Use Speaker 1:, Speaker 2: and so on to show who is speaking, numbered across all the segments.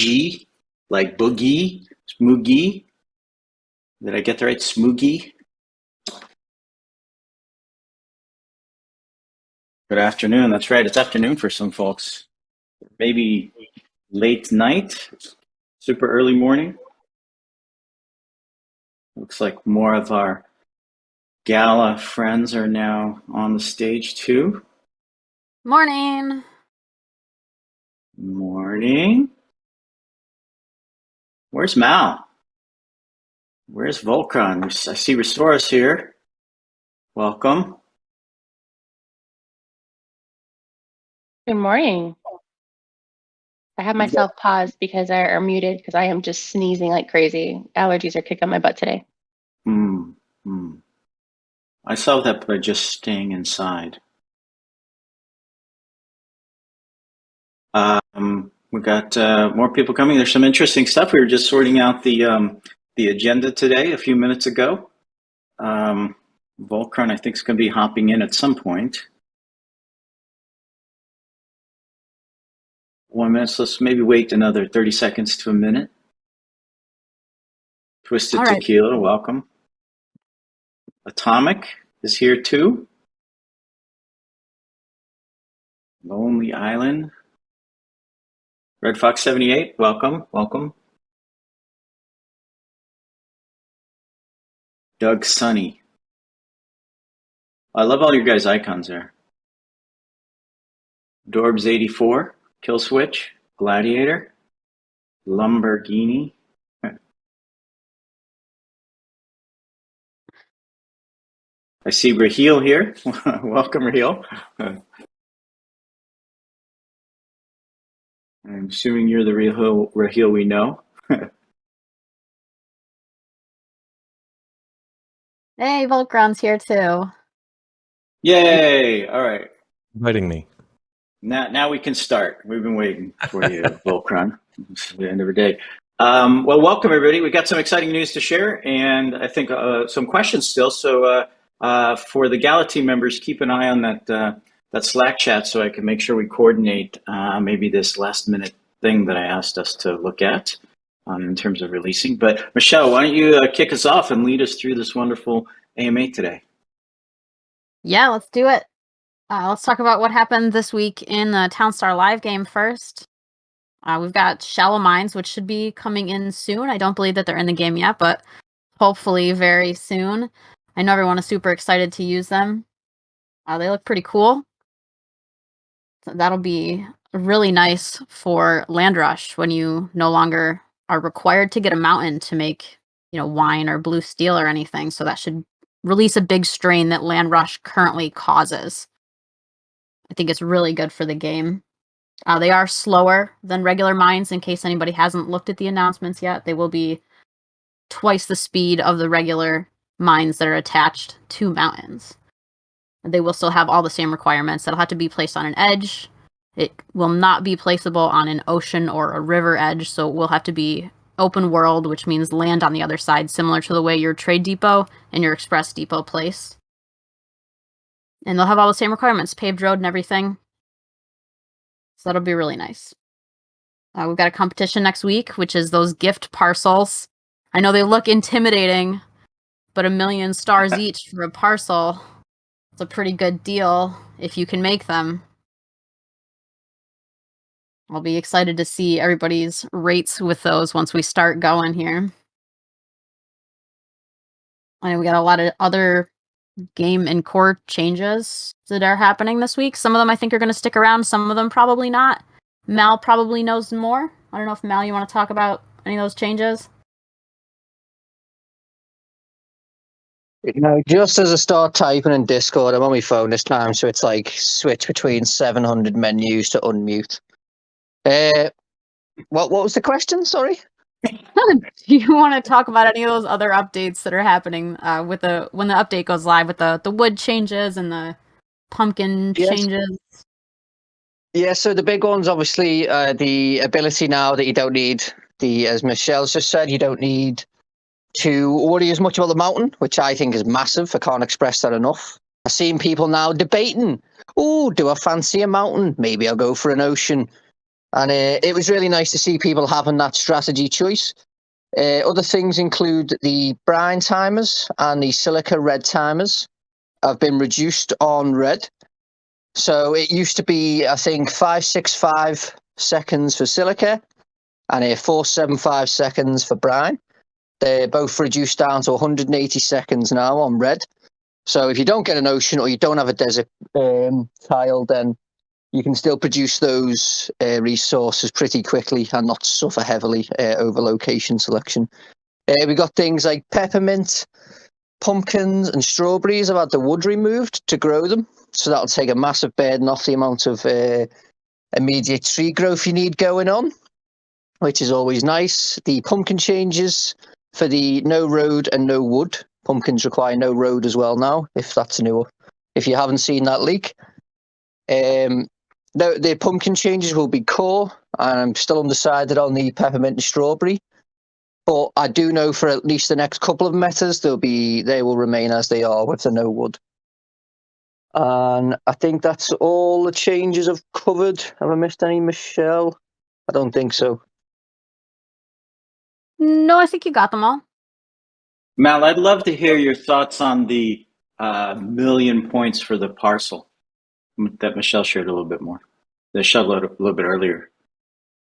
Speaker 1: G, like boogie, smoogie. Did I get that right? Smoogie. Good afternoon. That's right. It's afternoon for some folks. Maybe late night, super early morning. Looks like more of our Gala friends are now on the stage too.
Speaker 2: Morning.
Speaker 1: Morning. Where's Mal? Where's Volcron? I see Resource here. Welcome.
Speaker 3: Good morning. I have myself paused because I are muted because I am just sneezing like crazy. Allergies are kicking my butt today.
Speaker 1: I solved that by just staying inside. We got more people coming. There's some interesting stuff. We were just sorting out the agenda today a few minutes ago. Volcron, I think, is going to be hopping in at some point. 1 minute. So let's maybe wait another 30 seconds to a minute. Twisted Tequila, welcome. Atomic is here too. Lonely Island. Red Fox 78, welcome, welcome. Doug Sunny. I love all your guys' icons there. Dorbs 84, Kill Switch, Gladiator, Lumberghini. I see Raheel here. Welcome, Raheel. I'm assuming you're the Raheel we know.
Speaker 2: Hey, Volcron's here too.
Speaker 1: Yay! All right.
Speaker 4: Inviting me.
Speaker 1: Now we can start. We've been waiting for you, Volcron. It's the end of the day. Well, welcome everybody. We got some exciting news to share, and I think some questions still. So for the Gala team members, keep an eye on that Slack chat so I can make sure we coordinate maybe this last minute thing that I asked us to look at in terms of releasing. But Michelle, why don't you kick us off and lead us through this wonderful AMA today?
Speaker 2: Yeah, let's do it. Let's talk about what happened this week in the Townstar Live game first. We've got Shallow Mines, which should be coming in soon. I don't believe that they're in the game yet, but hopefully very soon. I know everyone is super excited to use them. They look pretty cool. So that'll be really nice for Land Rush when you no longer are required to get a mountain to make, wine or blue steel or anything. So that should release a big strain that Land Rush currently causes. I think it's really good for the game. They are slower than regular mines in case anybody hasn't looked at the announcements yet. They will be twice the speed of the regular mines that are attached to mountains. They will still have all the same requirements. That'll have to be placed on an edge. It will not be placeable on an ocean or a river edge, so it will have to be open world, which means land on the other side, similar to the way your trade depot and your express depot place. And they'll have all the same requirements, paved road and everything. So that'll be really nice. We've got a competition next week, which is those gift parcels. I know they look intimidating, but 1 million stars each for a parcel. It's a pretty good deal if you can make them. I'll be excited to see everybody's rates with those once we start going here. And we got a lot of other game and core changes that are happening this week. Some of them I think are going to stick around. Some of them probably not. Mal probably knows more. I don't know if Mal, you want to talk about any of those changes?
Speaker 5: Just as I start typing in Discord, I'm on my phone this time, so it's like switch between 700 menus to unmute. What was the question? Sorry.
Speaker 2: Do you want to talk about any of those other updates that are happening when the update goes live with the wood changes and the pumpkin changes?
Speaker 5: Yeah, so the big ones, obviously, the ability now that you don't need as Michelle's just said, you don't need to worry as much about the mountain, which I think is massive. I can't express that enough. I've seen people now debating, do I fancy a mountain? Maybe I'll go for an ocean. And it was really nice to see people having that strategy choice. Other things include the brine timers and the silica red timers have been reduced on red. So it used to be, I think, 565 seconds for silica and 475 seconds for brine. They're both reduced down to 180 seconds now on red. So if you don't get an ocean or you don't have a desert tile, then you can still produce those resources pretty quickly and not suffer heavily over location selection. We got things like peppermint, pumpkins, and strawberries have had the wood removed to grow them. So that'll take a massive burden off the amount of immediate tree growth you need going on, which is always nice. The pumpkin changes for the no road and no wood. Pumpkins require no road as well now, if that's new. If you haven't seen that leak. The pumpkin changes will be core, and I'm still undecided on the peppermint and strawberry. But I do know for at least the next couple of metas, they will remain as they are with the no wood. And I think that's all the changes I've covered. Have I missed any, Michelle? I don't think so.
Speaker 2: No, I think you got them all.
Speaker 1: Mal, I'd love to hear your thoughts on the 1,000,000 points for the parcel that Michelle shared a little bit more. That shared a little bit earlier.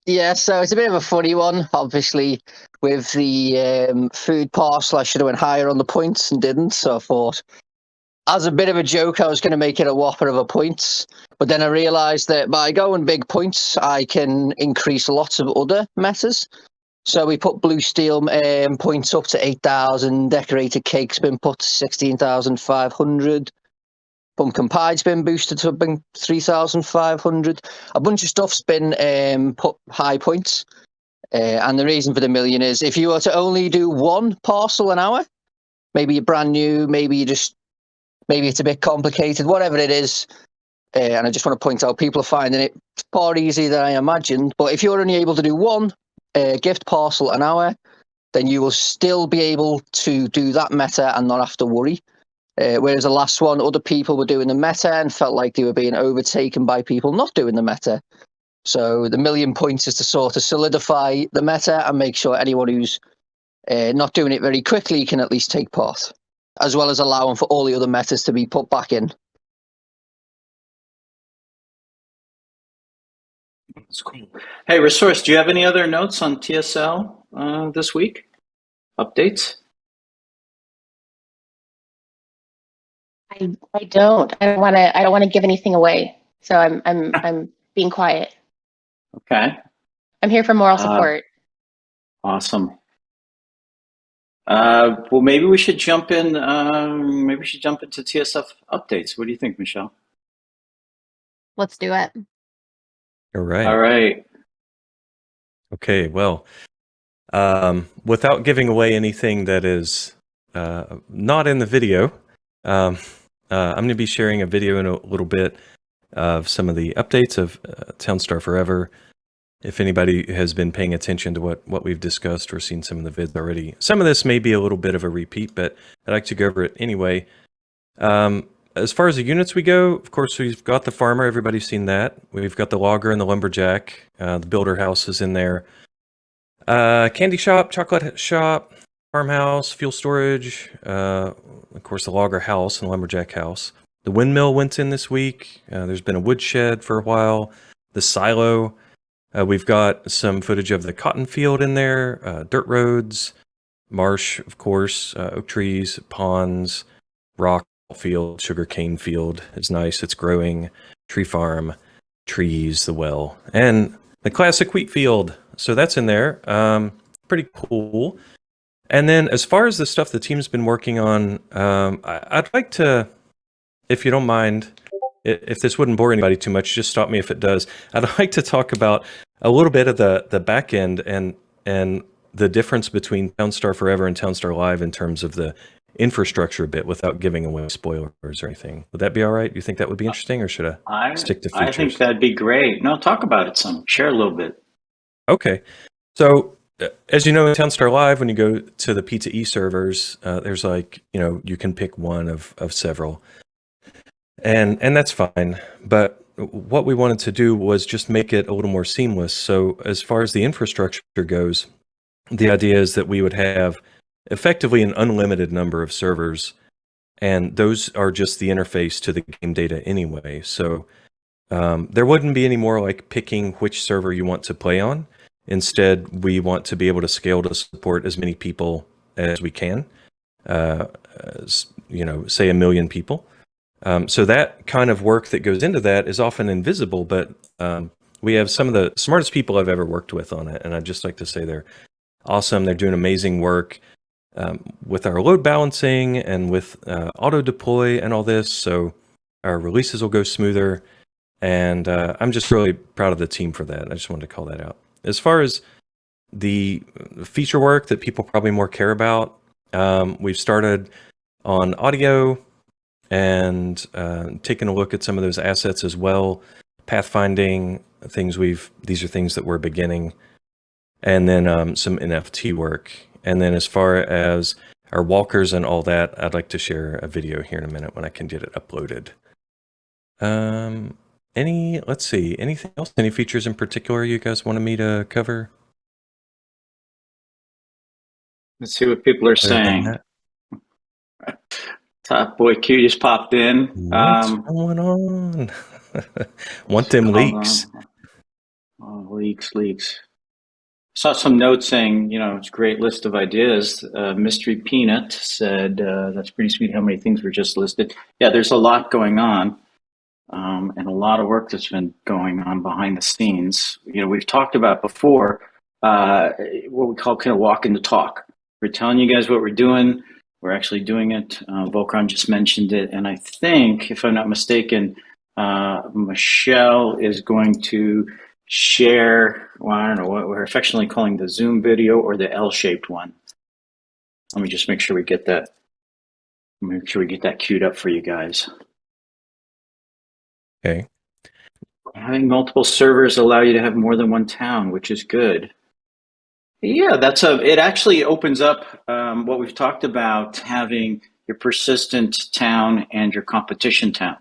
Speaker 5: Yeah, so it's a bit of a funny one. Obviously, with the food parcel, I should have went higher on the points and didn't. So I thought, as a bit of a joke, I was going to make it a whopper of a points. But then I realised that by going big points, I can increase lots of other metas. So we put blue steel points up to 8,000. Decorated cake's been put to 16,500. Pumpkin pie's been boosted to 3,500. A bunch of stuff's been put high points. And the reason for the 1,000,000 is if you were to only do one parcel an hour, maybe you're brand new, maybe it's a bit complicated, whatever it is. And I just want to point out, people are finding it far easier than I imagined. But if you're only able to do one gift parcel an hour, then you will still be able to do that meta and not have to worry. Whereas the last one, other people were doing the meta and felt like they were being overtaken by people not doing the meta. So the 1,000,000 points is to sort of solidify the meta and make sure anyone who's not doing it very quickly can at least take part, as well as allowing for all the other metas to be put back in.
Speaker 1: That's cool. Hey, Resource, do you have any other notes on TSL this week? Updates?
Speaker 3: I don't. I don't want to give anything away. So I'm being quiet.
Speaker 1: Okay.
Speaker 3: I'm here for moral support.
Speaker 1: Awesome. Well, maybe we should jump in. Maybe we should jump into TSF updates. What do you think, Michelle?
Speaker 2: Let's do it.
Speaker 4: All right.
Speaker 1: All right.
Speaker 4: Okay. Well, without giving away anything that is not in the video, I'm going to be sharing a video in a little bit of some of the updates of Townstar Forever. If anybody has been paying attention to what we've discussed or seen some of the vids already, some of this may be a little bit of a repeat, but I'd like to go over it anyway. As far as the units we go, of course, we've got the farmer. Everybody's seen that. We've got the logger and the lumberjack. The builder house is in there. Candy shop, chocolate shop, farmhouse, fuel storage. Of course, the logger house and lumberjack house. The windmill went in this week. There's been a woodshed for a while. The silo. We've got some footage of the cotton field in there, dirt roads, marsh, of course, oak trees, ponds, rock field, sugarcane field. It's nice. It's growing. Tree farm, trees, the well, and the classic wheat field. So that's in there. Pretty cool. And then as far as the stuff the team's been working on, I'd like to, if you don't mind, if this wouldn't bore anybody too much, just stop me if it does. I'd like to talk about a little bit of the back end and the difference between Townstar Forever and Townstar Live in terms of the infrastructure a bit without giving away spoilers or anything. Would that be all right? Do you think that would be interesting, or should I stick to features?
Speaker 1: I think that'd be great. No, talk about it some. Share a little bit.
Speaker 4: Okay. So as you know, in Townstar Live, when you go to the P2E servers, there's like, you can pick one of several. And that's fine. But what we wanted to do was just make it a little more seamless. So as far as the infrastructure goes, the idea is that we would have effectively an unlimited number of servers, and those are just the interface to the game data anyway. So there wouldn't be any more like picking which server you want to play on. Instead, we want to be able to scale to support as many people as we can. Say 1 million people. So that kind of work that goes into that is often invisible, but we have some of the smartest people I've ever worked with on it, and I'd just like to say they're awesome. They're doing amazing work with our load balancing and with auto deploy and all this, so our releases will go smoother, and I'm just really proud of the team for that. I just wanted to call that out. As far as the feature work that people probably more care about, we've started on audio and taking a look at some of those assets as well. Pathfinding things these are things that we're beginning, and then some NFT work. And then as far as our walkers and all that, I'd like to share a video here in a minute when I can get it uploaded. Let's see, anything else? Any features in particular you guys wanted me to cover?
Speaker 1: Let's see what people are saying. Top Boy Q just popped in.
Speaker 4: What's going on? Want them leaks?
Speaker 1: Oh, leaks. Saw some notes saying, it's a great list of ideas. Mystery Peanut said, that's pretty sweet how many things were just listed. Yeah, there's a lot going on, and a lot of work that's been going on behind the scenes. We've talked about before what we call kind of walking the talk. We're telling you guys what we're doing. We're actually doing it. Volcron just mentioned it. And I think, if I'm not mistaken, Michelle is going to share, I don't know what we're affectionately calling the Zoom video or the L-shaped one. Let me just make sure we get that. Make sure we get that queued up for you guys.
Speaker 4: Okay.
Speaker 1: Having multiple servers allow you to have more than one town, which is good. Yeah, it actually opens up what we've talked about, having your persistent town and your competition town,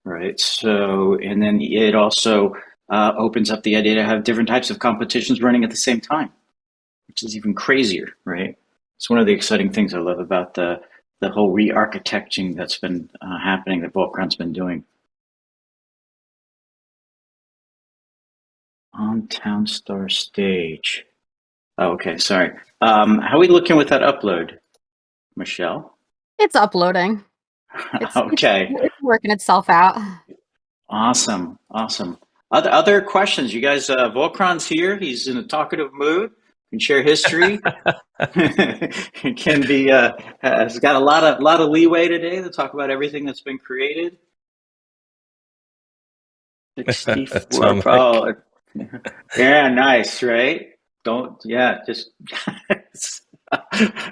Speaker 1: right? So, and then it also opens up the idea to have different types of competitions running at the same time, which is even crazier, right? It's one of the exciting things I love about the whole re-architecting that's been happening, that Volcron's been doing. On Townstar stage. Oh, okay, sorry. How are we looking with that upload, Michelle?
Speaker 2: It's uploading.
Speaker 1: Okay.
Speaker 2: It's working itself out.
Speaker 1: Awesome. Other questions? You guys, Volcron's here. He's in a talkative mood. Can share history. Can be has got a lot of leeway today to talk about everything that's been created. 64. Oh, yeah, nice, right? Just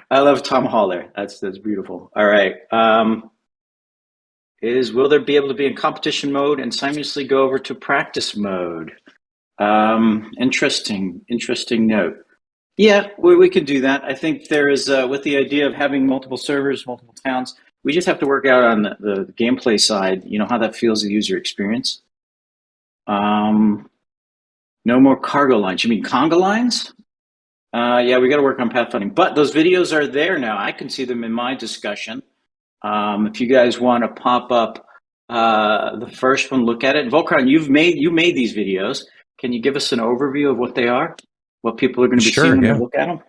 Speaker 1: I love Tom Holler. That's beautiful. All right. Will there be able to be in competition mode and simultaneously go over to practice mode? Interesting note. Yeah, we could do that. I think there is, with the idea of having multiple servers, multiple towns, we just have to work out on the gameplay side, how that feels the user experience. No more cargo lines. You mean conga lines? Yeah, we got to work on pathfinding. But those videos are there now. I can see them in my discussion. If you guys want to pop up the first one, look at it. Volcron, you made these videos. Can you give us an overview of what they are? What people are going to be seeing when they look at them?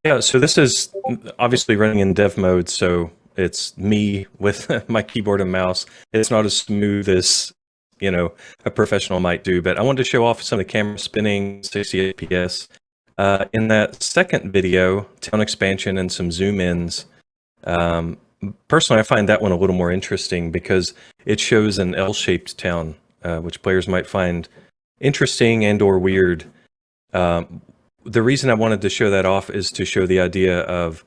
Speaker 4: Yeah, so this is obviously running in dev mode, so it's me with my keyboard and mouse. It's not as smooth as a professional might do, but I wanted to show off some of the camera spinning, 60 FPS. In that second video, town expansion and some zoom ins, personally I find that one a little more interesting because it shows an L-shaped town, which players might find interesting and or weird. The reason I wanted to show that off is to show the idea of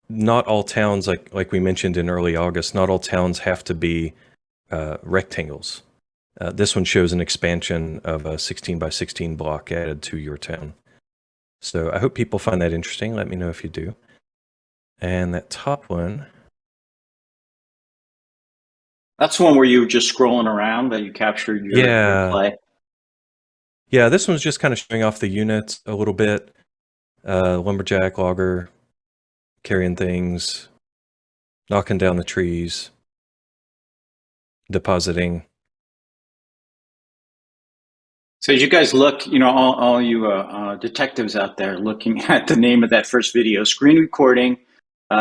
Speaker 4: not all towns, like we mentioned in early August, not all towns have to be rectangles. This one shows an expansion of a 16 by 16 block added to your town. So I hope people find that interesting. Let me know if you do. And that top one.
Speaker 1: That's the one where you were just scrolling around that you captured your play.
Speaker 4: Yeah, this one's just kind of showing off the units a little bit. Lumberjack, logger, carrying things, knocking down the trees, depositing.
Speaker 1: So as you guys look, all you detectives out there looking at the name of that first video, screen recording,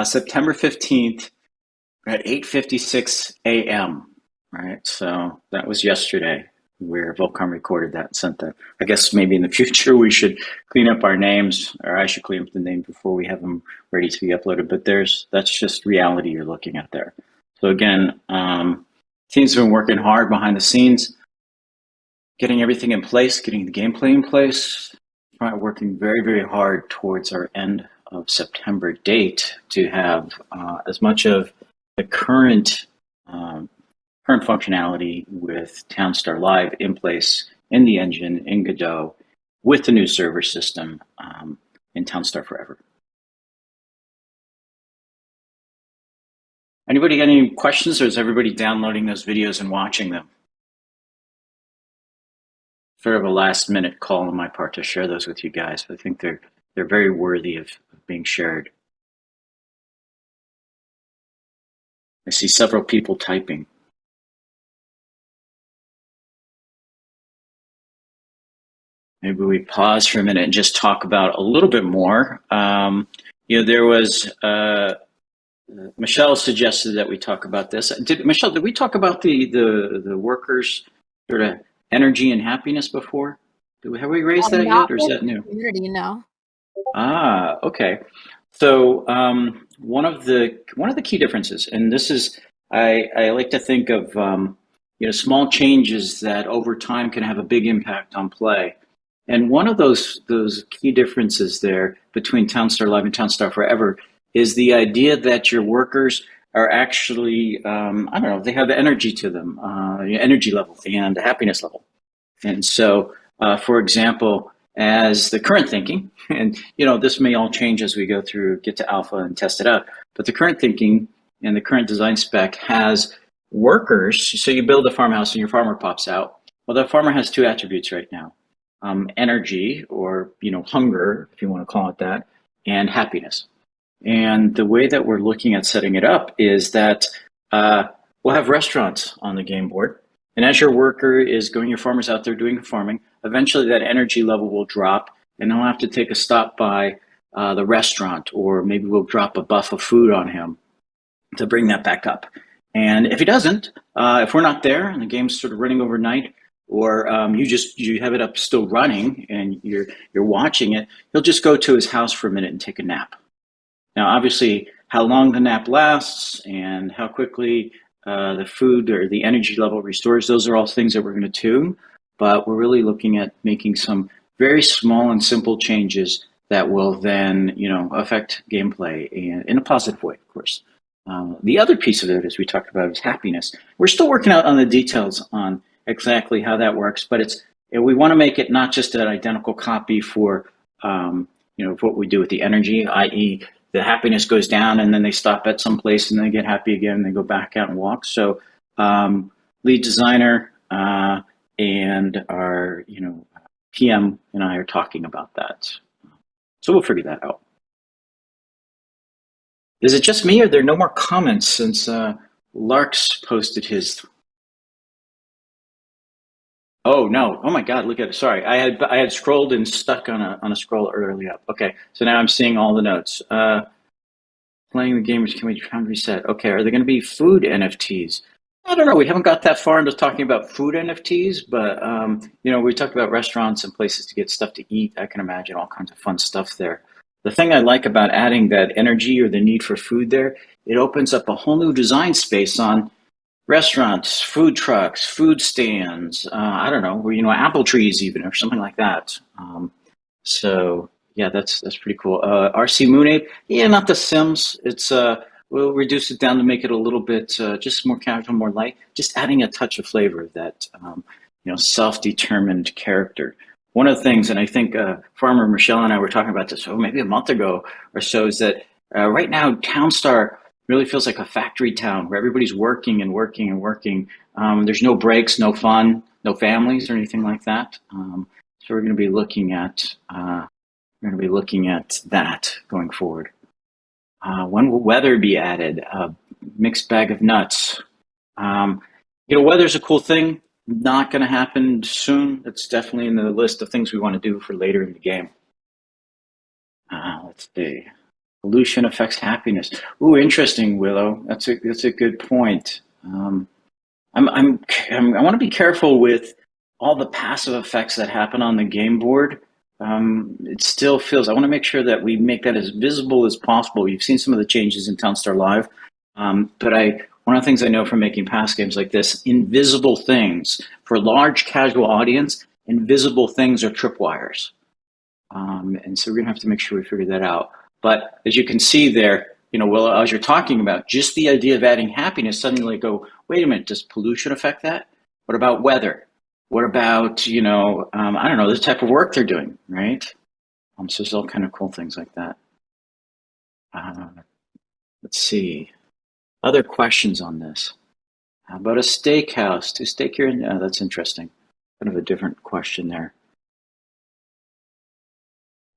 Speaker 1: September 15th at 8:56 a.m. Right, so that was yesterday where Volcom recorded that and sent that. I guess maybe in the future we should clean up our names, or I should clean up the name before we have them ready to be uploaded. But that's just reality you're looking at there. So again, teams have been working hard behind the scenes, getting everything in place, getting the gameplay in place, working very, very hard towards our end of September date to have as much of the current functionality with Townstar Live in place in the engine, in Godot, with the new server system in Townstar Forever. Anybody got any questions, or is everybody downloading those videos and watching them? Sort of a last minute call on my part to share those with you guys, but I think they're very worthy of being shared. I see several people typing. Maybe we pause for a minute and just talk about a little bit more. There was Michelle suggested that we talk about this. Michelle, did we talk about the workers' sort of energy and happiness before? Have we raised that yet, or is that new?
Speaker 2: Community, no.
Speaker 1: Okay. So one of the key differences, and this is, I like to think of small changes that over time can have a big impact on play. And one of those key differences there between Townstar Live and Townstar Forever is the idea that your workers are actually, they have energy to them, energy level and happiness level. And so, for example, as the current thinking, and this may all change as we go through, get to alpha and test it out, but the current thinking and the current design spec has workers. So you build a farmhouse and your farmer pops out. Well, the farmer has two attributes right now. Energy, or hunger, if you want to call it that, and happiness. And the way that we're looking at setting it up is that we'll have restaurants on the game board, and as your worker is going, your farmer's out there doing the farming, eventually that energy level will drop, and he'll have to take a stop by the restaurant, or maybe we'll drop a buff of food on him to bring that back up. And if he doesn't, if we're not there and the game's sort of running overnight, or you have it up still running and you're watching it, he'll just go to his house for a minute and take a nap. Now, obviously, how long the nap lasts and how quickly the food or the energy level restores, those are all things that we're going to tune, but we're really looking at making some very small and simple changes that will then, affect gameplay in a positive way, of course. The other piece of it, as we talked about, is happiness. We're still working out on the details on exactly how that works, but we want to make it not just an identical copy for what we do with the energy, i.e. the happiness goes down and then they stop at some place and they get happy again and they go back out and walk. So lead designer and our PM and I are talking about that. So we'll figure that out. Is it just me, or are there no more comments since Lark's posted his? Oh no! Oh my God! Look at it. Sorry, I had scrolled and stuck on a scroll earlier. Okay, so now I'm seeing all the notes. Playing the game can be found reset. Okay, are there going to be food NFTs? I don't know. We haven't got that far into talking about food NFTs, but we talked about restaurants and places to get stuff to eat. I can imagine all kinds of fun stuff there. The thing I like about adding that energy or the need for food there, it opens up a whole new design space on restaurants, food trucks, food stands, I don't know, or, apple trees even, or something like that. So yeah, that's pretty cool. RC Moon, yeah, not the Sims. It's we'll reduce it down to make it a little bit just more casual, more light, just adding a touch of flavor of that, self-determined character. One of the things, and I think Farmer Michelle and I were talking about this, maybe a month ago or so, is that right now Townstar really feels like a factory town where everybody's working and working and working. There's no breaks, no fun, no families or anything like that. So we're going to be looking at that going forward. When will weather be added? Mixed bag of nuts. Weather's a cool thing. Not going to happen soon. It's definitely in the list of things we want to do for later in the game. Let's see. Pollution affects happiness. Ooh, interesting, Willow. That's a good point. I want to be careful with all the passive effects that happen on the game board. It still feels, I want to make sure that we make that as visible as possible. You've seen some of the changes in Townstar Live, but one of the things I know from making past games like this, invisible things, for a large casual audience, invisible things are tripwires. And so we're going to have to make sure we figure that out. But as you can see there, Willow, as you're talking about, just the idea of adding happiness, suddenly go, wait a minute, does pollution affect that? What about weather? What about, I don't know, the type of work they're doing, right? So there's all kind of cool things like that. Let's see. Other questions on this? How about a steakhouse? To steak here? That's interesting. Kind of a different question there.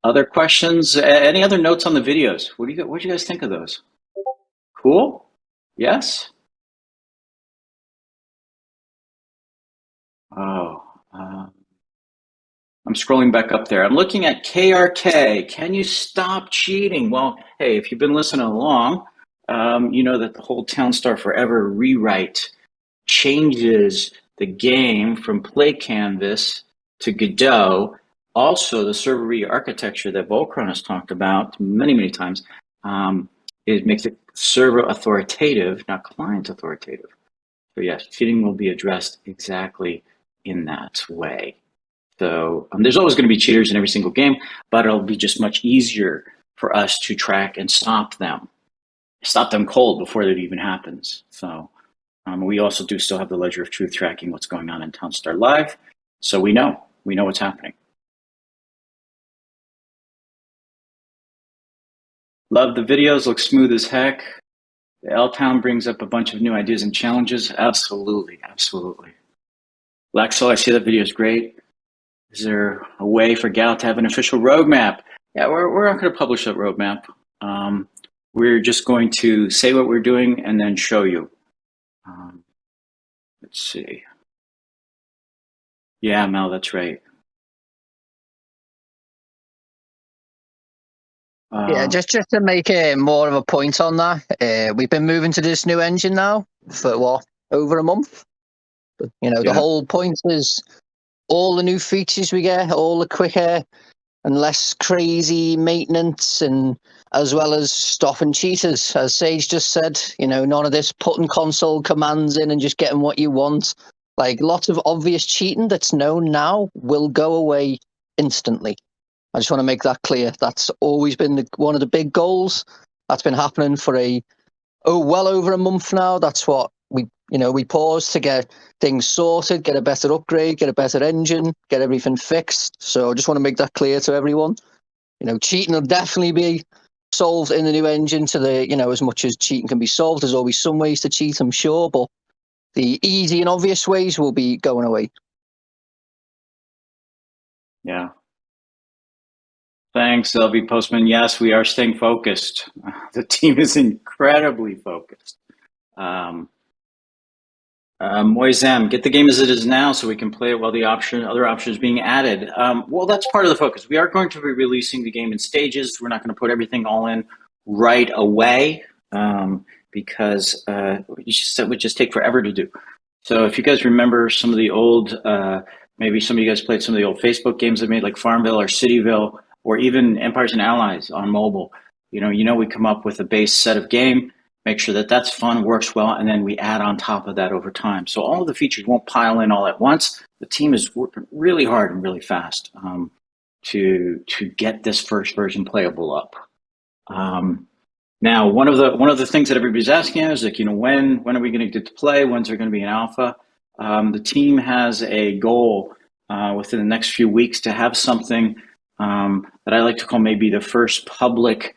Speaker 1: Other questions? Any other notes on the videos? What do you guys think of those? Cool? Yes? Oh, I'm scrolling back up there. I'm looking at KRK. Can you stop cheating? Well, hey, if you've been listening along, you know that the whole Townstar Forever rewrite changes the game from play canvas to Godot. Also, the server re-architecture that Volcron has talked about many, many times, it makes it server authoritative, not client authoritative. So yes, cheating will be addressed exactly in that way. So there's always going to be cheaters in every single game, but it'll be just much easier for us to track and stop them cold before that even happens. So we also do still have the Ledger of Truth tracking what's going on in Townstar Live. So we know what's happening. Love the videos, look smooth as heck. The L-Town brings up a bunch of new ideas and challenges. Absolutely, absolutely. Lexel, I see that video is great. Is there a way for Gala to have an official roadmap? Yeah, we're not going to publish a roadmap. We're just going to say what we're doing and then show you. Let's see. Yeah, Mel, that's right.
Speaker 5: Yeah, just to make more of a point on that, we've been moving to this new engine now for over a month. The whole point is all the new features we get, all the quicker and less crazy maintenance, and as well as stopping cheaters. As Sage just said, none of this putting console commands in and just getting what you want. Like, lots of obvious cheating that's known now will go away instantly. I just want to make that clear. That's always been one of the big goals. That's been happening for well over a month now. That's what we paused to get things sorted, get a better upgrade, get a better engine, get everything fixed. So I just want to make that clear to everyone. Cheating will definitely be solved in the new engine to the, as much as cheating can be solved. There's always some ways to cheat, I'm sure, but the easy and obvious ways will be going away.
Speaker 1: Yeah. Thanks, LB Postman. Yes, we are staying focused. The team is incredibly focused. Moizem, get the game as it is now so we can play it while the other options being added. Well, that's part of the focus. We are going to be releasing the game in stages. We're not going to put everything all in right away because it would just take forever to do. So if you guys remember some of the old, maybe some of you guys played some of the old Facebook games I made, like Farmville or Cityville, or even Empires and Allies on mobile. We come up with a base set of game, make sure that that's fun, works well, and then we add on top of that over time. So all of the features won't pile in all at once. The team is working really hard and really fast to get this first version playable up. Now, one of the things that everybody's asking is like, when are we going to get to play? When's there going to be an alpha? The team has a goal within the next few weeks to have something that I like to call maybe the first public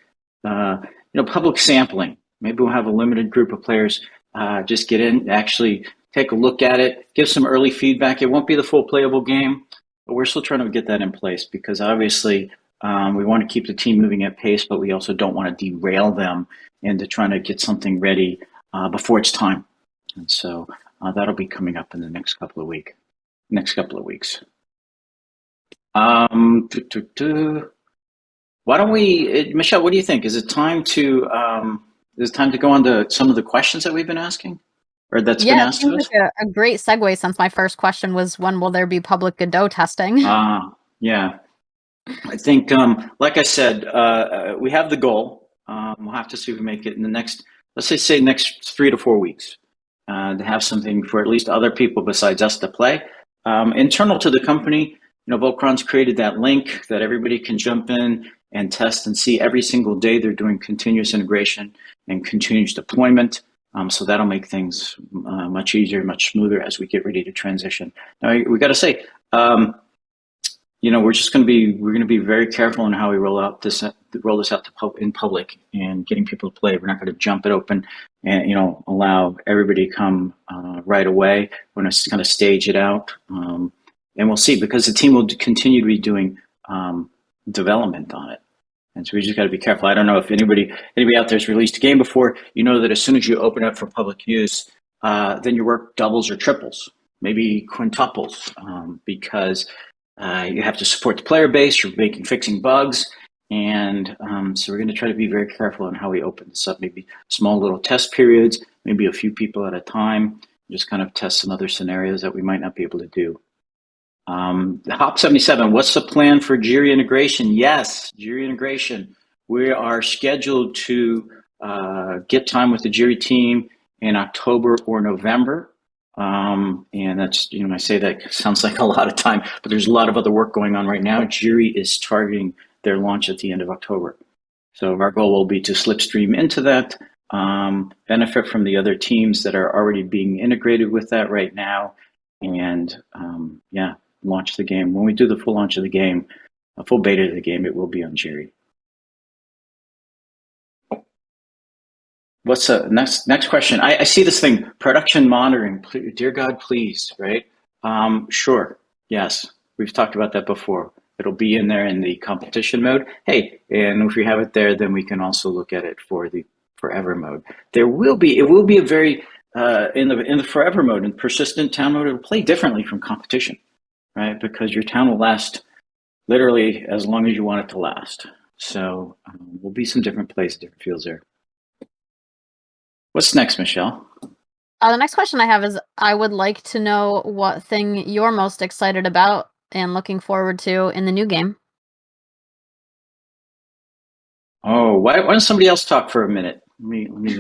Speaker 1: sampling Maybe we'll have a limited group of players just get in, actually take a look at it, give some early feedback. It won't be the full playable game, but we're still trying to get that in place because obviously we want to keep the team moving at pace, but we also don't want to derail them into trying to get something ready before it's time. And so that'll be coming up in the next couple of weeks. Why don't we, Michelle? What do you think? Is it time to go on to some of the questions that we've been asking, or that's been
Speaker 2: Yeah, it
Speaker 1: asked of
Speaker 2: seems
Speaker 1: us?
Speaker 2: like a great segue since my first question was when will there be public Godot testing?
Speaker 1: Yeah. I think, like I said, we have the goal. We'll have to see if we make it in the next, let's say next 3 to 4 weeks, to have something for at least other people besides us to play. Internal to the company, Volcron's created that link that everybody can jump in and test and see every single day. They're doing continuous integration and continuous deployment. So that'll make things much easier, much smoother as we get ready to transition. Now, we got to say, we're going to be very careful in how we roll this out in public and getting people to play. We're not going to jump it open and allow everybody to come right away. We're going to kind of stage it out, and we'll see, because the team will continue to be doing development on it. And so we just got to be careful. I don't know if anybody out there has released a game before. You know that as soon as you open up for public use, then your work doubles or triples, maybe quintuples, because you have to support the player base. You're fixing bugs, and so we're going to try to be very careful on how we open this up. Maybe small little test periods, maybe a few people at a time, just kind of test some other scenarios that we might not be able to do. Hop 77, what's the plan for Jiri integration? Yes, Jiri integration. We are scheduled to get time with the Jiri team in October or November. And that's, I say that sounds like a lot of time, but there's a lot of other work going on right now. Jiri is targeting their launch at the end of October. So our goal will be to slipstream into that, benefit from the other teams that are already being integrated with that right now, and launch the game. When we do the full launch of the game, a full beta of the game, it will be on Jiri. What's the next question? I see this thing, production monitoring. Dear God, please, right? Sure, yes. We've talked about that before. It'll be in there in the competition mode. Hey, and if we have it there, then we can also look at it for the forever mode. It will be a very, in the forever mode, in persistent town mode, it'll play differently from competition, right? Because your town will last literally as long as you want it to last. So will be some different plays, different fields there. What's next, Michelle?
Speaker 2: The next question I have is, I would like to know what thing you're most excited about and looking forward to in the new game.
Speaker 1: Oh, why don't somebody else talk for a minute? Let me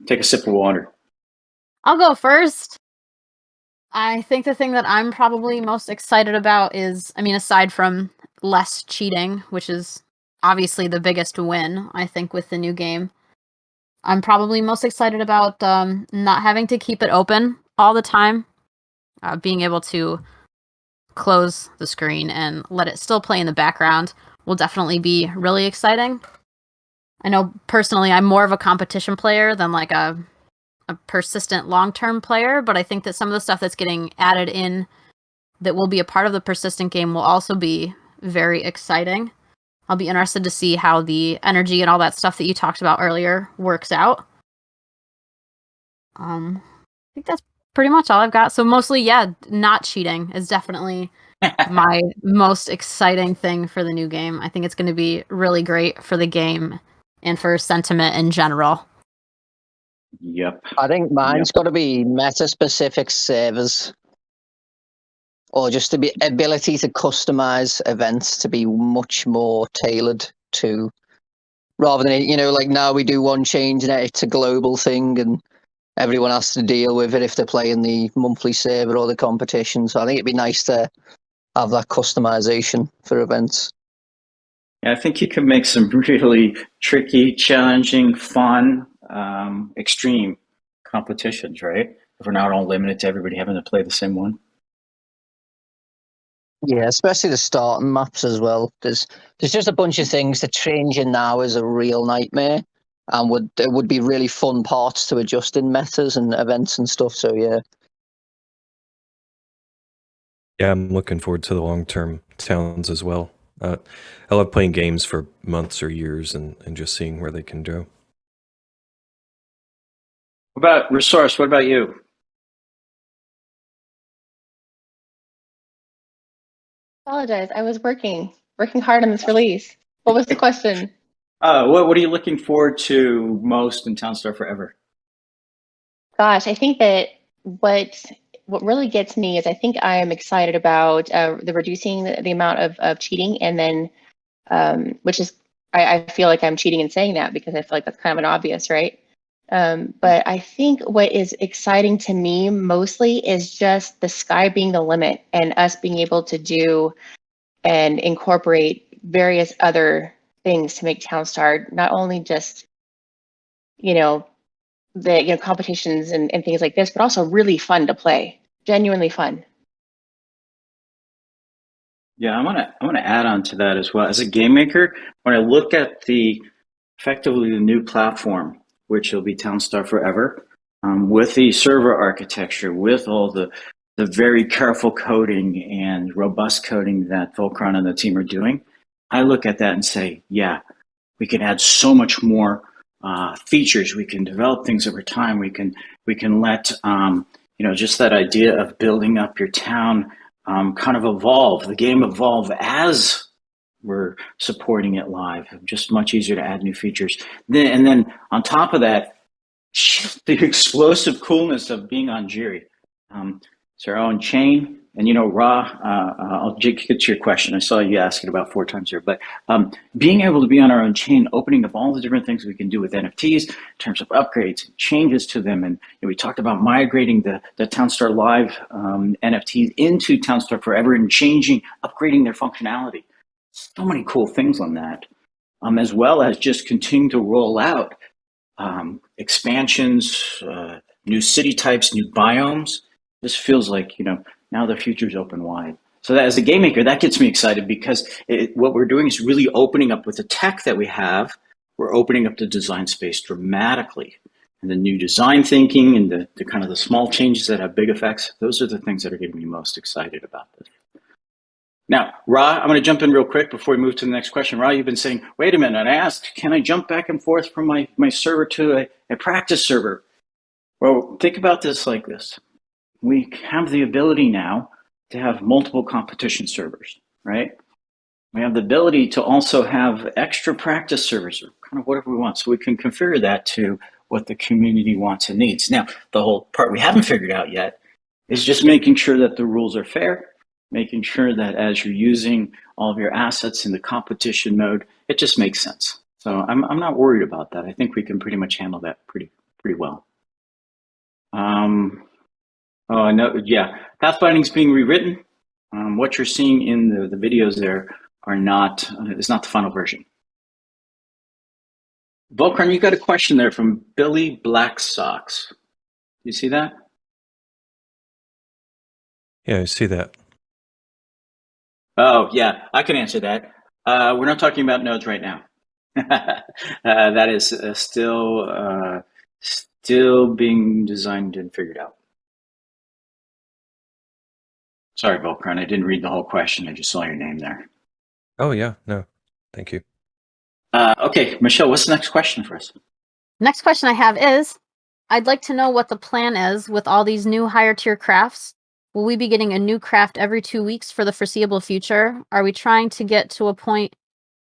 Speaker 1: take a sip of water.
Speaker 2: I'll go first. I think the thing that I'm probably most excited about is, aside from less cheating, which is obviously the biggest win, I think, with the new game, I'm probably most excited about not having to keep it open all the time. Being able to close the screen and let it still play in the background will definitely be really exciting. I know personally I'm more of a competition player than like a persistent long-term player, but I think that some of the stuff that's getting added in that will be a part of the persistent game will also be very exciting. I'll be interested to see how the energy and all that stuff that you talked about earlier works out. I think that's pretty much all I've got. So mostly, not cheating is definitely my most exciting thing for the new game. I think it's going to be really great for the game and for sentiment in general.
Speaker 1: Yep.
Speaker 5: I think mine's got to be meta-specific servers, or just the ability to customize events to be much more tailored to, rather than, like now we do one change and it's a global thing and everyone has to deal with it if they're playing the monthly server or the competition. So I think it'd be nice to have that customization for events.
Speaker 1: Yeah, I think you can make some really tricky, challenging, fun, extreme competitions, right? If we're not all limited to everybody having to play the same one.
Speaker 5: Yeah, especially the starting maps as well. There's just a bunch of things that changing now is a real nightmare. and it would be really fun parts to adjust in metas and events and stuff. So yeah.
Speaker 4: Yeah, I'm looking forward to the long-term towns as well. I love playing games for months or years and just seeing where they can go.
Speaker 1: What about Resource? What about you?
Speaker 3: Apologize. I was working hard on this release. What was the question?
Speaker 1: What are you looking forward to most in Townstar Forever?
Speaker 3: Gosh, I think that what really gets me is I think I am excited about the reducing the amount of cheating, and then which is I feel like I'm cheating in saying that because I feel like that's kind of an obvious, right? But I think what is exciting to me mostly is just the sky being the limit and us being able to do and incorporate various other things to make Townstar not only just, you know, the competitions and things like this, but also really fun to play, genuinely fun.
Speaker 1: Yeah, I want to add on to that as well. As a game maker, when I look at effectively the new platform, which will be Townstar Forever, with the server architecture, with all the very careful coding and robust coding that Volcron and the team are doing, I look at that and say, yeah, we can add so much more features. We can develop things over time. We can let just that idea of building up your town kind of evolve. The game evolve as we're supporting it live. Just much easier to add new features. And then on top of that, the explosive coolness of being on Jiri. It's our own chain. And, Ra, I'll get to your question. I saw you ask it about 4 times here. But being able to be on our own chain, opening up all the different things we can do with NFTs in terms of upgrades and changes to them. And we talked about migrating the Townstar Live NFTs into Townstar Forever and upgrading their functionality. So many cool things on that, as well as just continue to roll out expansions, new city types, new biomes. This feels like, now the future's open wide. So that, as a game maker, that gets me excited because what we're doing is really opening up with the tech that we have. We're opening up the design space dramatically. And the new design thinking and the kind of the small changes that have big effects, those are the things that are getting me most excited about this. Now, Ra, I'm going to jump in real quick before we move to the next question. Ra, you've been saying, wait a minute, I asked, can I jump back and forth from my server to a practice server? Well, think about this like this. We have the ability now to have multiple competition servers, right? We have the ability to also have extra practice servers, or kind of whatever we want. So we can configure that to what the community wants and needs. Now, the whole part we haven't figured out yet is just making sure that the rules are fair, making sure that as you're using all of your assets in the competition mode, it just makes sense. So I'm not worried about that. I think we can pretty much handle that pretty well. Oh, no, yeah. Pathfinding's being rewritten. What you're seeing in the videos there is not the final version. Volcron, you got a question there from Billy Black Sox. You see that?
Speaker 4: Yeah, I see that.
Speaker 1: Oh, yeah, I can answer that. We're not talking about nodes right now. That is still being designed and figured out. Sorry, Volcron, I didn't read the whole question. I just saw your name there.
Speaker 4: Oh, yeah. No, thank you.
Speaker 1: Okay, Michelle, what's the next question for us?
Speaker 2: Next question I have is, I'd like to know what the plan is with all these new higher tier crafts. Will we be getting a new craft every 2 weeks for the foreseeable future? Are we trying to get to a point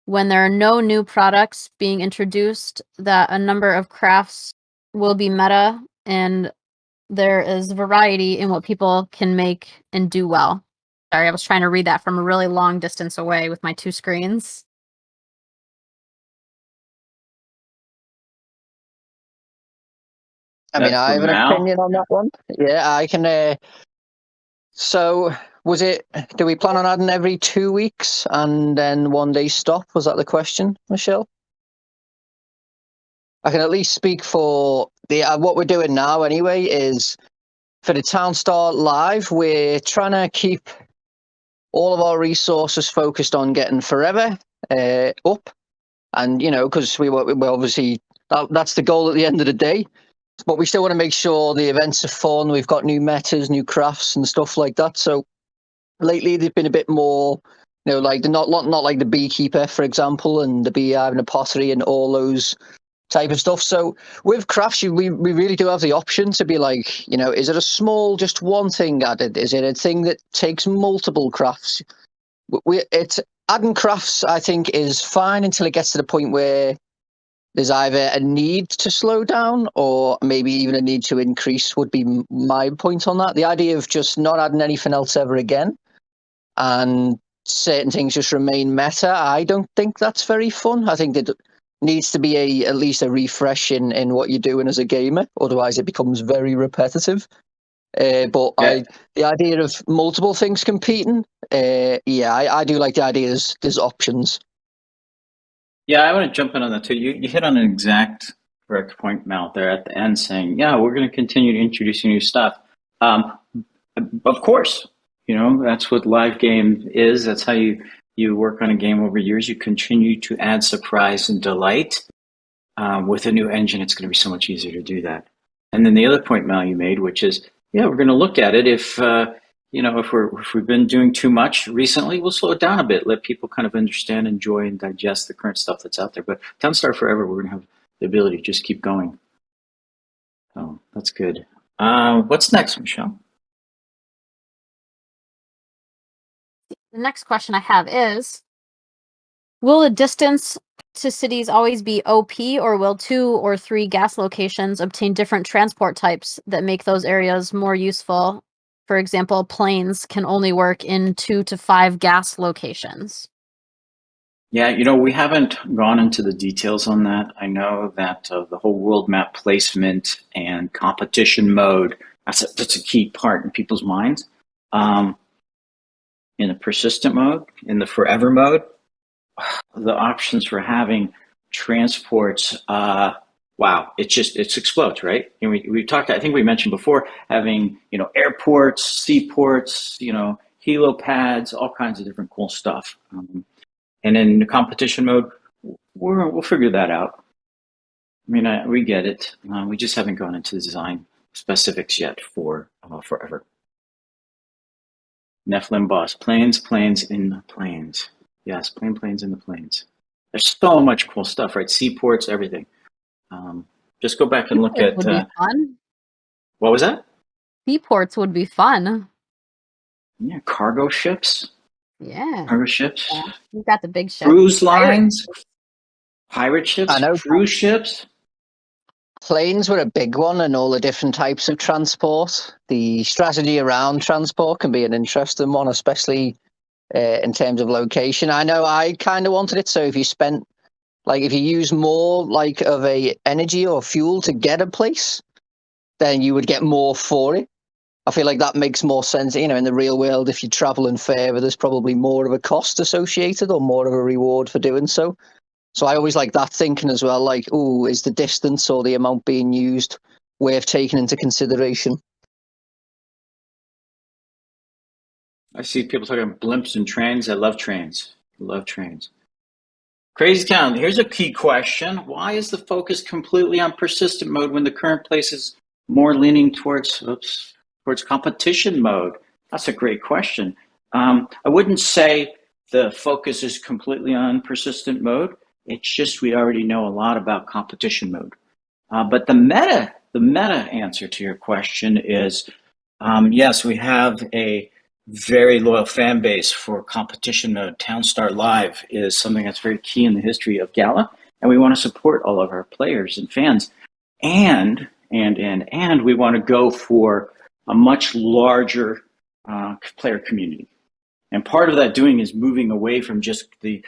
Speaker 2: when there are no new products being introduced that a number of crafts will be meta and there is variety in what people can make and do well? Sorry, I was trying to read that from a really long distance away with my 2 screens.
Speaker 5: I mean, I have an
Speaker 1: Mal?
Speaker 5: opinion on that one. Yeah, I can. So, do we plan on adding every 2 weeks and then 1 day stop? Was that the question, Michelle? I can at least speak for what we're doing now anyway is for the Townstar Live, we're trying to keep all of our resources focused on getting Forever up. And, because we obviously that's the goal at the end of the day. But we still want to make sure the events are fun. We've got new metas, new crafts, and stuff like that. So lately, they've been a bit more, like not like the beekeeper, for example, and the beehive and the pottery and all those type of stuff. So with crafts, we really do have the option to be like, is it a small, just one thing added? Is it a thing that takes multiple crafts? It's adding crafts, I think, is fine until it gets to the point where there's either a need to slow down or maybe even a need to increase would be my point on that. The idea of just not adding anything else ever again and certain things just remain meta, I don't think that's very fun. I think that needs to be at least a refresh in what you're doing as a gamer. Otherwise, it becomes very repetitive. But the idea of multiple things competing, I do like the idea there's options.
Speaker 1: Yeah, I want to jump in on that too. You hit on an exact correct point, Mal, there at the end, saying, yeah, we're going to continue to introduce new stuff. Of course, that's what live game is. That's how you work on a game over years. You continue to add surprise and delight. With a new engine, it's going to be so much easier to do that. And then the other point, Mal, you made, which is, we're going to look at it. If we've been doing too much recently, we'll slow it down a bit. Let people kind of understand, enjoy, and digest the current stuff that's out there. But Townstar Forever, we're going to have the ability to just keep going. So that's good. What's next, Michelle?
Speaker 2: The next question I have is, will the distance to cities always be OP, or will 2 or 3 gas locations obtain different transport types that make those areas more useful? For example, planes can only work in 2 to 5 gas locations.
Speaker 1: Yeah, we haven't gone into the details on that. I know that the whole world map placement and competition mode, that's a key part in people's minds. In the persistent mode, in the forever mode, the options for having transports, wow, it explodes, right? And we talked, I think we mentioned before, having, airports, seaports, helipads, all kinds of different cool stuff. And in the competition mode, we'll figure that out. I mean, we get it. We just haven't gone into the design specifics yet for forever. Nephilim boss, planes in the planes. Yes, planes in the planes. There's so much cool stuff, right? Seaports, everything. Just go back and look at.
Speaker 2: Would be fun.
Speaker 1: What was that?
Speaker 2: Seaports would be fun.
Speaker 1: Yeah, cargo ships.
Speaker 2: Yeah.
Speaker 1: Cargo ships.
Speaker 2: Yeah. You got the big ships.
Speaker 1: Cruise lines. Pirate ships.
Speaker 5: I know.
Speaker 1: Cruise ships.
Speaker 5: Planes were a big one, and all the different types of transport. The strategy around transport can be an interesting one, especially in terms of location. I know I kind of wanted it, so if you use more of a energy or fuel to get a place, then you would get more for it. I feel like that makes more sense. In the real world, if you're traveling further, there's probably more of a cost associated or more of a reward for doing so. So I always like that thinking as well, is the distance or the amount being used worth taking into consideration?
Speaker 1: I see people talking about blimps and trains. I love trains. Crazy Town, here's a key question. Why is the focus completely on persistent mode when the current place is more leaning towards competition mode? That's a great question. I wouldn't say the focus is completely on persistent mode. It's just we already know a lot about competition mode. But the meta answer to your question is, yes, we have a very loyal fan base for competition mode. Townstar Live is something that's very key in the history of Gala, and we want to support all of our players and fans. And we want to go for a much larger player community. And part of that doing is moving away from just the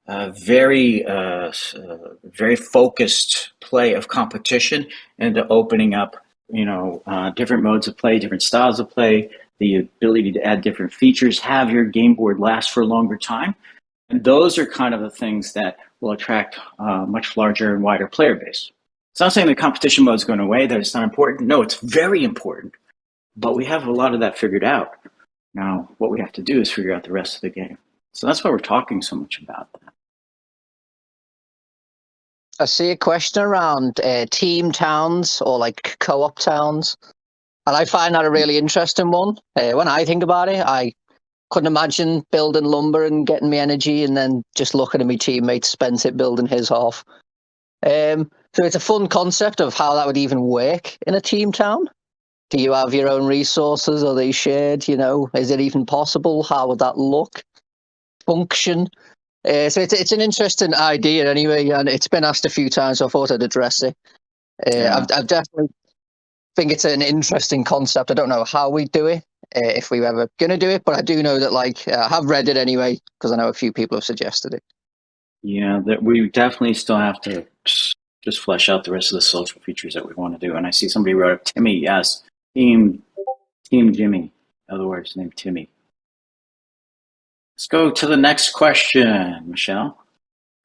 Speaker 1: very focused play of competition into opening up, different modes of play, different styles of play, the ability to add different features, have your game board last for a longer time. And those are kind of the things that will attract a much larger and wider player base. It's not saying the competition mode is going away, that it's not important. No, it's very important. But we have a lot of that figured out. Now, what we have to do is figure out the rest of the game. So that's why we're talking so much about that.
Speaker 5: I see a question around team towns or like co-op towns, and I find that a really interesting one. When I think about it, I couldn't imagine building lumber and getting me energy and then just looking at my teammate spent it building his half. So it's a fun concept of how that would even work in a team town. Do you have your own resources? Are they shared? You know, is it even possible? How would that look, function? So it's an interesting idea anyway, and it's been asked a few times, so I thought I'd address it. I've definitely think it's an interesting concept. I don't know how we do it, if we were ever going to do it, but I do know that I have read it anyway, because I know a few people have suggested it.
Speaker 1: Yeah, that we definitely still have to just flesh out the rest of the social features that we want to do. And I see somebody wrote up Timmy. Yes, Team Jimmy. In other words, named Timmy. Let's go to the next question, Michelle.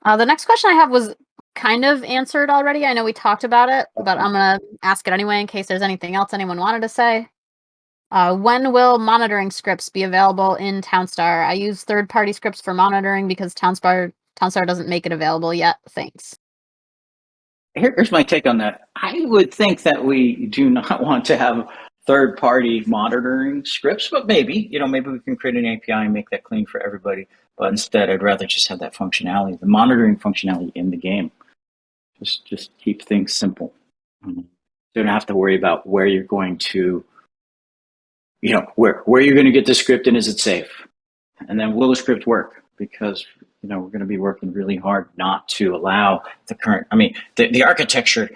Speaker 2: The next question I have was kind of answered already. I know we talked about it, but I'm going to ask it anyway in case there's anything else anyone wanted to say. When will monitoring scripts be available in Townstar? I use third-party scripts for monitoring because Townstar doesn't make it available yet. Thanks.
Speaker 1: Here's my take on that. I would think that we do not want to have third-party monitoring scripts, but maybe we can create an API and make that clean for everybody. But instead, I'd rather just have that functionality, the monitoring functionality in the game. Just keep things simple. You don't have to worry about where you're going to, where you're going to get the script and is it safe? And then will the script work? Because we're going to be working really hard not to allow the current. The architecture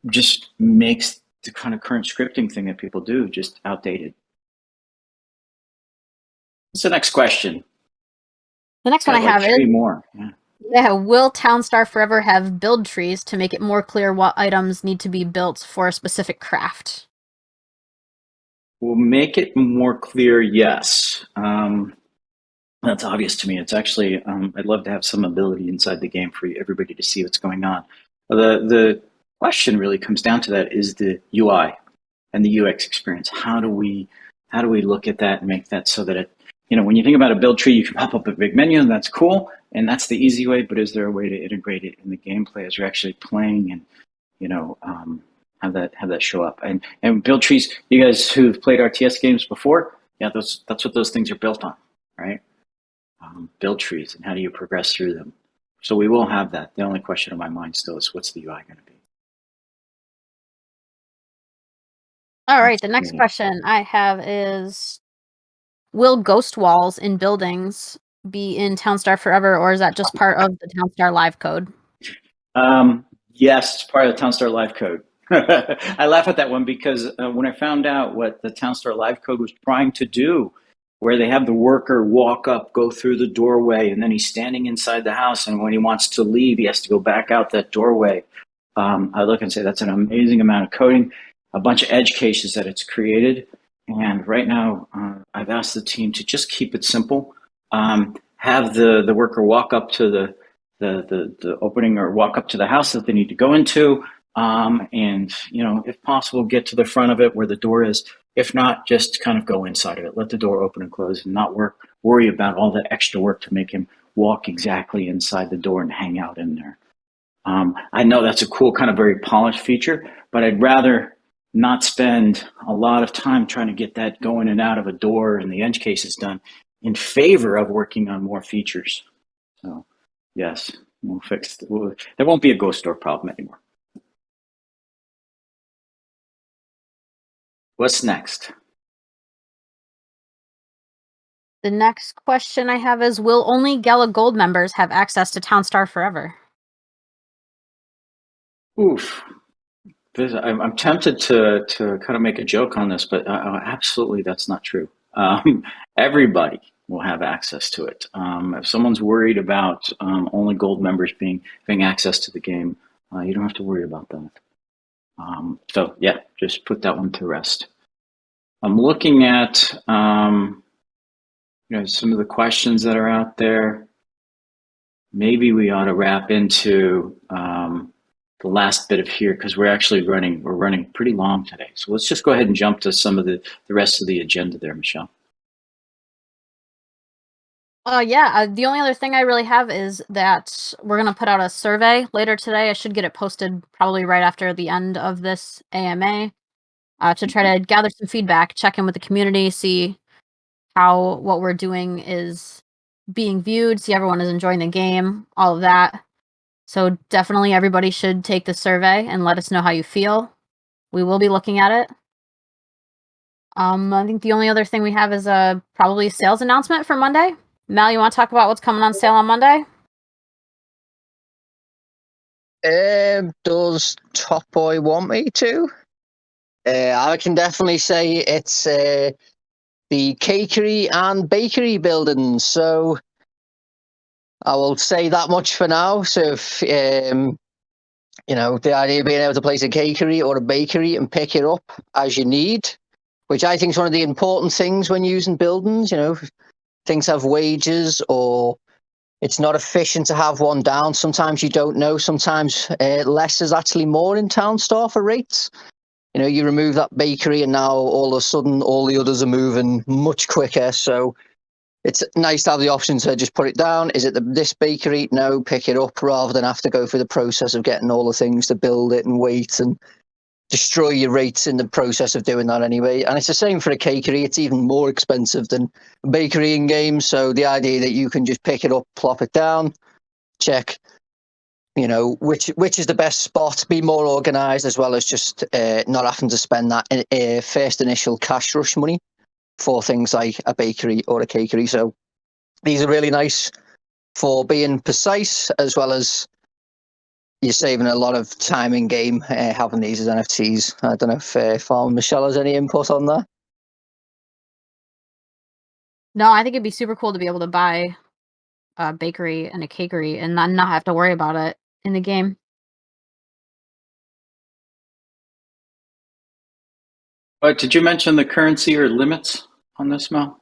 Speaker 1: just makes the kind of current scripting thing that people do just outdated. What's the next question?
Speaker 2: The next one I have is,
Speaker 1: more.
Speaker 2: Will Townstar Forever have build trees to make it more clear what items need to be built for a specific craft?
Speaker 1: We'll make it more clear, yes. That's obvious to me. It's actually, I'd love to have some ability inside the game for everybody to see what's going on. The question really comes down to that is the UI and the UX experience. How do we look at that and make that so that it, when you think about a build tree, you can pop up a big menu and that's cool. And that's the easy way, but is there a way to integrate it in the gameplay as you're actually playing and, have that show up? And build trees, you guys who've played RTS games before, that's what those things are built on, right? Build trees and how do you progress through them? So we will have that. The only question in my mind still is what's the UI going to be?
Speaker 2: All right, the next question I have is, will ghost walls in buildings be in Townstar Forever, or is that just part of the Townstar Live code?
Speaker 1: Yes, it's part of the Townstar Live code. I laugh at that one because when I found out what the Townstar Live code was trying to do, where they have the worker walk up, go through the doorway, and then he's standing inside the house, and when he wants to leave, he has to go back out that doorway. I look and say that's an amazing amount of coding, a bunch of edge cases that it's created. And right now, I've asked the team to just keep it simple. Have the worker walk up to the opening or walk up to the house that they need to go into. And, if possible, get to the front of it where the door is. If not, just kind of go inside of it. Let the door open and close and not worry about all that extra work to make him walk exactly inside the door and hang out in there. I know that's a cool, kind of very polished feature, but I'd rather not spend a lot of time trying to get that going and out of a door and the edge cases done in favor of working on more features. So, yes, we'll fix it. There won't be a ghost door problem anymore. What's next?
Speaker 2: The next question I have is, will only Gala Gold members have access to Townstar Forever?
Speaker 1: Oof. I'm tempted to kind of make a joke on this, but absolutely that's not true. Everybody will have access to it. If someone's worried about only gold members having access to the game, you don't have to worry about that. So yeah, just put that one to rest. I'm looking at some of the questions that are out there. Maybe we ought to wrap into the last bit of here because we're running pretty long today. So let's just go ahead and jump to some of the rest of the agenda there, Michelle.
Speaker 2: The only other thing I really have is that we're gonna put out a survey later today. I should get it posted probably right after the end of this AMA, to try to gather some feedback, check in with the community, see how what we're doing is being viewed, see everyone is enjoying the game, all of that. So definitely everybody should take the survey and let us know how you feel. We will be looking at it. I think the only other thing we have is probably a sales announcement for Monday. Mal, you want to talk about what's coming on sale on Monday?
Speaker 5: Does Top Boy want me to? I can definitely say it's the Cakery and Bakery buildings. So I will say that much for now. So if the idea of being able to place a cakery or a bakery and pick it up as you need, which I think is one of the important things when using buildings. If things have wages or it's not efficient to have one down. Sometimes you don't know. Sometimes less is actually more in town store for rates. You remove that bakery and now all of a sudden all the others are moving much quicker. So it's nice to have the option to just put it down. Is it this bakery? No, pick it up rather than have to go through the process of getting all the things to build it and wait and destroy your rates in the process of doing that anyway. And it's the same for a cakery. It's even more expensive than a bakery in game. So the idea that you can just pick it up, plop it down, check, which is the best spot, be more organized, as well as just not having to spend that first initial cash rush money for things like a bakery or a cakery. So these are really nice for being precise, as well as you're saving a lot of time in game having these as NFTs. I don't know if Farmer Michelle has any input on that.
Speaker 2: No, I think it'd be super cool to be able to buy a bakery and a cakery and not have to worry about it in the game.
Speaker 1: But did you mention the currency or limits on this, Mel?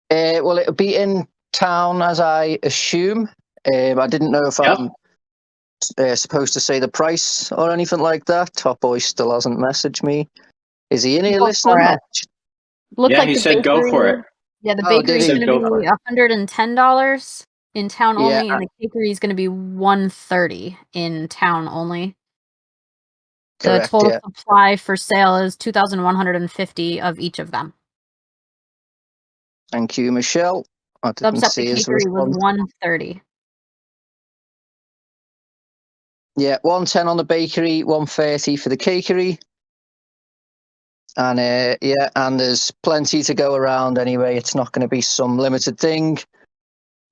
Speaker 5: Well, it'll be in town, as I assume. I didn't know if I'm supposed to say the price or anything like that. Top Boy still hasn't messaged me. Is he in here
Speaker 2: Go
Speaker 5: listening?
Speaker 2: for it. Looks
Speaker 1: Yeah,
Speaker 2: like
Speaker 1: he
Speaker 2: the
Speaker 1: said go for
Speaker 2: bakery.
Speaker 1: it.
Speaker 2: Yeah, the
Speaker 5: Oh,
Speaker 2: bakery
Speaker 5: did
Speaker 2: is
Speaker 5: he?
Speaker 2: going to
Speaker 1: Go
Speaker 2: be
Speaker 1: for it.
Speaker 2: $110 in town
Speaker 5: Yeah.
Speaker 2: only, and the cakery is going to be $130 in town only. The
Speaker 5: Correct,
Speaker 2: total
Speaker 5: yeah.
Speaker 2: supply for sale is 2,150 of each of them.
Speaker 5: Thank you, Michelle. I didn't
Speaker 2: Subs up the
Speaker 5: see his
Speaker 2: cakery was
Speaker 5: response.
Speaker 2: $130.
Speaker 5: Yeah, 110 on the bakery, 130 for the cakery. And and there's plenty to go around anyway. It's not going to be some limited thing.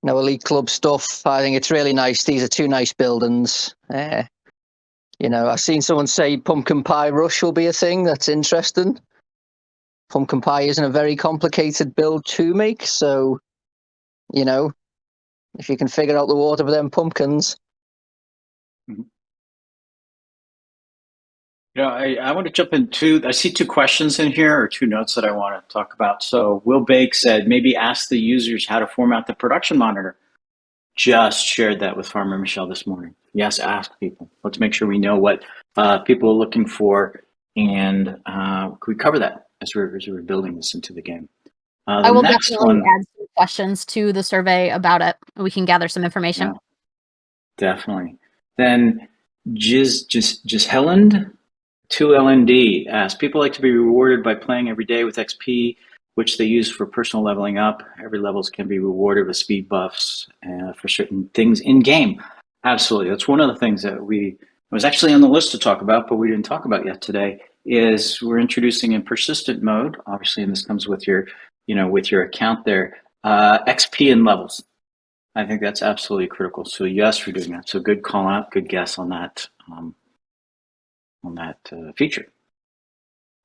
Speaker 5: No elite club stuff. I think it's really nice. These are two nice buildings. I've seen someone say pumpkin pie rush will be a thing. That's interesting. Pumpkin pie isn't a very complicated build to make, so if you can figure out the water for them pumpkins.
Speaker 1: I want to jump into, I see two questions in here, or two notes that I want to talk about. So Will Bake said, maybe ask the users how to format the production monitor. Just shared that with Farmer Michelle this morning. Yes, ask people. Let's make sure we know what people are looking for, and can we cover that as we're building this into the game?
Speaker 2: I will definitely add some questions to the survey about it. We can gather some information.
Speaker 1: Yeah, definitely. Then Helland 2LND asks, people like to be rewarded by playing every day with XP, which they use for personal leveling up. Every levels can be rewarded with speed buffs for certain things in game. Absolutely. That's one of the things that was actually on the list to talk about, but we didn't talk about yet today, is we're introducing in persistent mode, obviously, and this comes with your account there, XP and levels. I think that's absolutely critical. So yes, we're doing that. So good call out, good guess on that. Feature.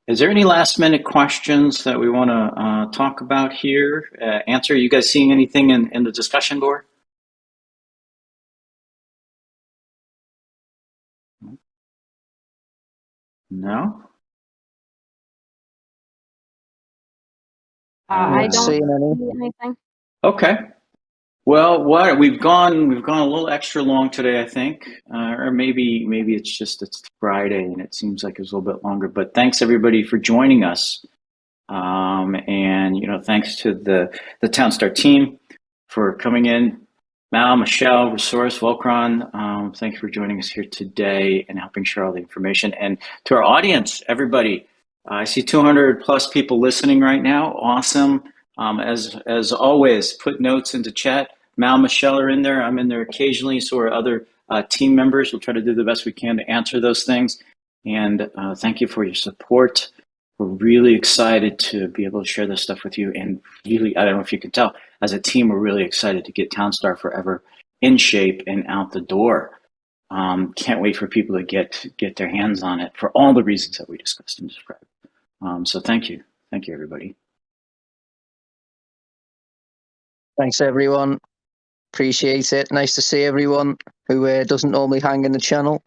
Speaker 1: Is there any last minute questions that we want to talk about here? Answer, you guys seeing anything in the discussion board? No?
Speaker 2: I don't see
Speaker 5: any.
Speaker 2: anything.
Speaker 1: Okay. Well, we've gone a little extra long today, I think, or maybe it's Friday and it seems like it's a little bit longer. But thanks everybody for joining us And thanks to the Townstar team for coming in. Mal, Michelle, Resource, Volcron, thank you for joining us here today and helping share all the information. And to our audience, everybody, I see 200 plus people listening right now. Awesome. As always, put notes into chat. Mal, Michelle are in there. I'm in there occasionally. So are other team members. We'll try to do the best we can to answer those things. And thank you for your support. We're really excited to be able to share this stuff with you. And really, I don't know if you can tell, as a team, we're really excited to get Townstar Forever in shape and out the door. Can't wait for people to get their hands on it for all the reasons that we discussed and described. So thank you. Thank you, everybody.
Speaker 5: Thanks, everyone. Appreciate it. Nice to see everyone who doesn't normally hang in the channel.